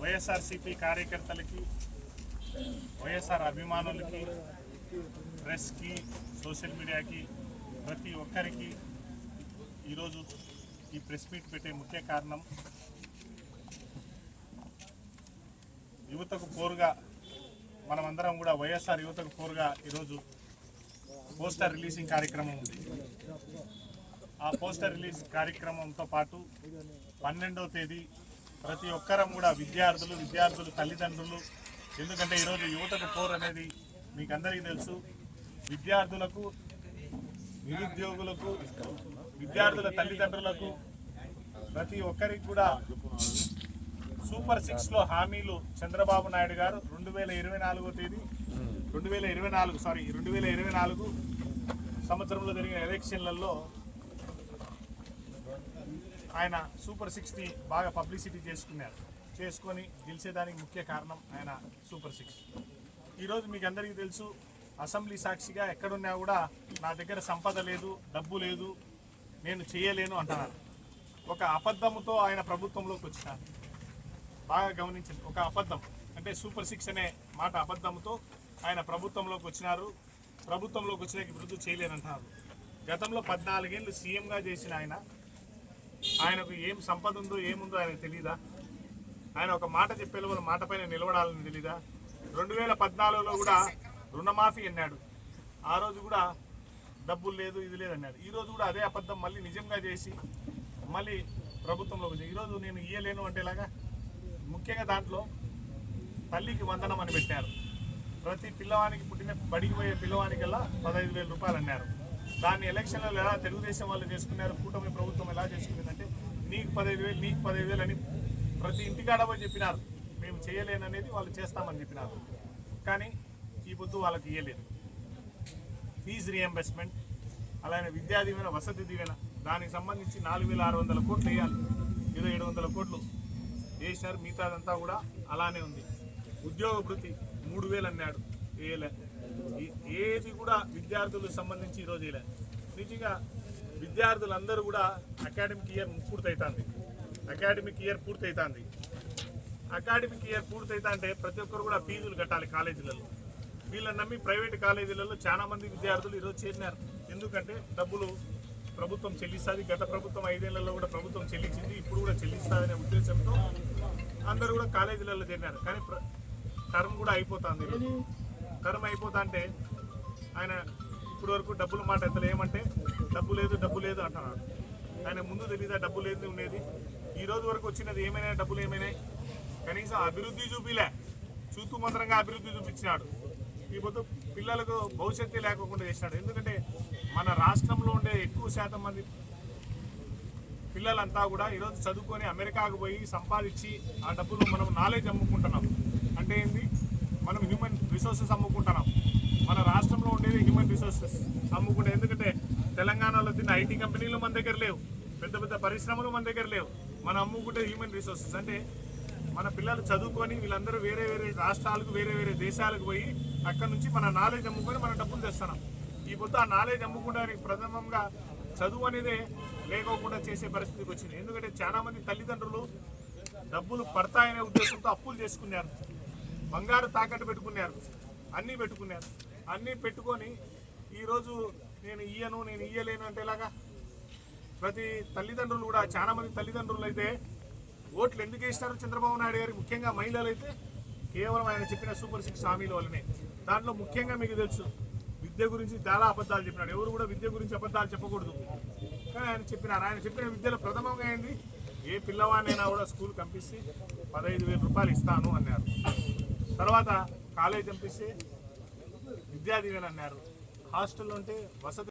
వైఎస్ఆర్సీపీ కార్యకర్తలకి, వైఎస్ఆర్ అభిమానులకి, ప్రెస్కి, సోషల్ మీడియాకి, ప్రతి ఒక్కరికి ఈరోజు ఈ ప్రెస్ మీట్ పెట్టే ముఖ్య కారణం యువతకు పోరుగా మనమందరం కూడా వైఎస్ఆర్ యువతకు పోరుగా ఈరోజు పోస్టర్ రిలీజింగ్ కార్యక్రమం ఉంది. ఆ పోస్టర్ రిలీజ్ కార్యక్రమంతో పాటు 12వ తేదీ ప్రతి ఒక్కరం కూడా విద్యార్థులు తల్లిదండ్రులు, ఎందుకంటే ఈరోజు యువతకు పోరు అనేది మీకు అందరికీ తెలుసు. విద్యార్థులకు, నిరుద్యోగులకు, విద్యార్థుల తల్లిదండ్రులకు ప్రతి ఒక్కరికి కూడా సూపర్ 6లో హామీలు చంద్రబాబు నాయుడు గారు 2024 సంవత్సరంలో జరిగిన ఎలక్షన్లలో ఆయన సూపర్ 6ని బాగా పబ్లిసిటీ చేసుకొని గెలిచేదానికి ముఖ్య కారణం ఆయన సూపర్ 6. ఈరోజు మీకు అందరికీ తెలుసు, అసెంబ్లీ సాక్షిగా ఎక్కడున్నా కూడా నా దగ్గర సంపద లేదు, డబ్బు లేదు, నేను చేయలేను అంటున్నారు. ఒక అబద్ధంతో ఆయన ప్రభుత్వంలోకి వచ్చినారు. బాగా గమనించండి, ఒక అబద్ధం అంటే సూపర్ 6 అనే మాట అబద్ధంతో ఆయన ప్రభుత్వంలోకి వచ్చినారు. ప్రభుత్వంలోకి వచ్చినాక ఇప్పుడు చేయలేనంటున్నారు. గతంలో 14 ఏళ్ళు సీఎంగా చేసిన ఆయనకు ఏం సంపద ఉందో ఏముందో ఆయనకు తెలీదా? ఆయన ఒక మాట చెప్పేలో వాళ్ళ మాట పైన నిలబడాలని తెలీదా? 2014లో కూడా రుణమాఫీ అన్నాడు. ఆ రోజు కూడా డబ్బులు లేదు, ఇది లేదు అన్నాడు. ఈరోజు కూడా అదే అబద్ధం మళ్ళీ నిజంగా చేసి మళ్ళీ ప్రభుత్వంలోకి వచ్చి ఈరోజు నేను ఇయ్యలేను అంటే ఇలాగా. ముఖ్యంగా దాంట్లో తల్లికి వందనం అని పెట్టారు. ప్రతి పిల్లవానికి పుట్టిన బడికి పోయే పిల్లవానికల్లా 15,000 రూపాయలు అన్నారు. దాన్ని ఎలక్షన్లలో ఎలా తెలుగుదేశం వాళ్ళు చేసుకున్నారు, కూటమి ప్రభుత్వం ఎలా చేసుకునేదంటే నీకు 15,000 నీకు 15,000 అని ప్రతి ఇంటికాడ పోయి చెప్పినారు. మేము చేయలేననేది వాళ్ళు చేస్తామని చెప్పినారు. కానీ ఈ పొద్దు వాళ్ళకి ఇయ్యలేదు. ఫీజు రియంబర్స్మెంట్, అలానే విద్యా దీవెన, వసతి దీవెన, దానికి సంబంధించి 4,600 కోట్లు వేయాలి. 700 కోట్లు వేసినారు. మిగతాదంతా కూడా అలానే ఉంది. ఉద్యోగ భృతి 3,000 అన్నాడు, వేయలే. ఏది కూడా విద్యార్థులకు సంబంధించి ఈరోజు వేయలే. నిజంగా విద్యార్థులందరూ కూడా అకాడమిక్ ఇయర్ పూర్తవుతుంది. అకాడమిక్ ఇయర్ పూర్తవుతా అంటే ప్రతి ఒక్కరు కూడా ఫీజులు కట్టాలి కాలేజీలలో. వీళ్ళని నమ్మి ప్రైవేట్ కాలేజీలలో చాలా మంది విద్యార్థులు ఈరోజు చేరినారు. ఎందుకంటే డబ్బులు ప్రభుత్వం చెల్లిస్తుంది. గత ప్రభుత్వం 5 ఏళ్లలో కూడా ప్రభుత్వం చెల్లించింది, ఇప్పుడు కూడా చెల్లిస్తుందనే ఉద్దేశంతో అందరూ కూడా కాలేజీలలో చేరినారు. కానీ టర్మ్ కూడా అయిపోతుంది. టర్మ్ అయిపోతా అంటే ఆయన ఇప్పటి వరకు డబ్బుల మాట ఎత్తలు ఏమంటే డబ్బు లేదు అంటున్నారు. ఆయన ముందు తెలీదా డబ్బు లేదు ఉండేది? ఈ రోజు వరకు వచ్చినది ఏమైనా డబ్బులు ఏమైనాయి? కనీసం అభివృద్ధి చూపిలే, చూతూ మంత్రంగా అభివృద్ధి చూపించినాడు. ఈ పొద్దు పిల్లలకు భవిష్యత్తు లేకుండా చేసినాడు. ఎందుకంటే మన రాష్ట్రంలో ఉండే ఎక్కువ శాతం మంది పిల్లలంతా కూడా ఈరోజు చదువుకొని అమెరికాకు పోయి సంపాదించి ఆ డబ్బులు మనం నాలెడ్జ్ అమ్ముకుంటున్నాం. అంటే ఏంటి? మనం హ్యూమన్ రిసోర్సెస్ అమ్ముకుంటున్నాం. మన రాష్ట్రంలో ఉండేది హ్యూమన్ రిసోర్సెస్ అమ్ముకుంటే. ఎందుకంటే తెలంగాణలో తిన్న ఐటీ కంపెనీలు మన దగ్గర లేవు, పెద్ద పెద్ద పరిశ్రమలు మన దగ్గర లేవు. మనం అమ్ముకుంటే హ్యూమన్ రిసోర్సెస్. అంటే మన పిల్లలు చదువుకొని వీళ్ళందరూ వేరే వేరే రాష్ట్రాలకు, వేరే వేరే దేశాలకు పోయి అక్కడ నుంచి మన నాలెడ్జ్ అమ్ముకొని మన డబ్బులు తెస్తున్నాం. ఈ పొద్దు ఆ నాలెడ్జ్ అమ్ముకోవడానికి ప్రథమంగా చదువు అనేదే లేకోకుండా చేసే పరిస్థితికి వచ్చింది. ఎందుకంటే చాలా మంది తల్లిదండ్రులు డబ్బులు పడతాయనే ఉద్దేశంతో అప్పులు చేసుకున్నారు, బంగారు తాకట్టు పెట్టుకున్నారు, అన్నీ పెట్టుకొని ఈరోజు నేను ఇయ్యలేను అంటే ఎలాగా? ప్రతి తల్లిదండ్రులు కూడా చాలా మంది తల్లిదండ్రులు అయితే ఓట్లు ఎందుకు వేసినారు చంద్రబాబు నాయుడు గారికి? ముఖ్యంగా మహిళలు అయితే కేవలం ఆయన చెప్పిన సూపర్ 6 హామీల వల్లనే. దాంట్లో ముఖ్యంగా మీకు తెలుసు విద్య గురించి చాలా అబద్ధాలు చెప్పినాడు. ఎవరు కూడా విద్య గురించి అబద్ధాలు చెప్పకూడదు, కానీ ఆయన చెప్పినారు. ఆయన చెప్పిన విద్యలో ప్రథమంగా అయింది ఏ పిల్లవాడినైనా కూడా స్కూల్ పంపిస్తే 15,000 రూపాయలు ఇస్తాను అన్నారు. తర్వాత కాలేజ్ పంపిస్తే విద్యా దీవెన అన్నారు. హాస్టల్లో ఉంటే వసతి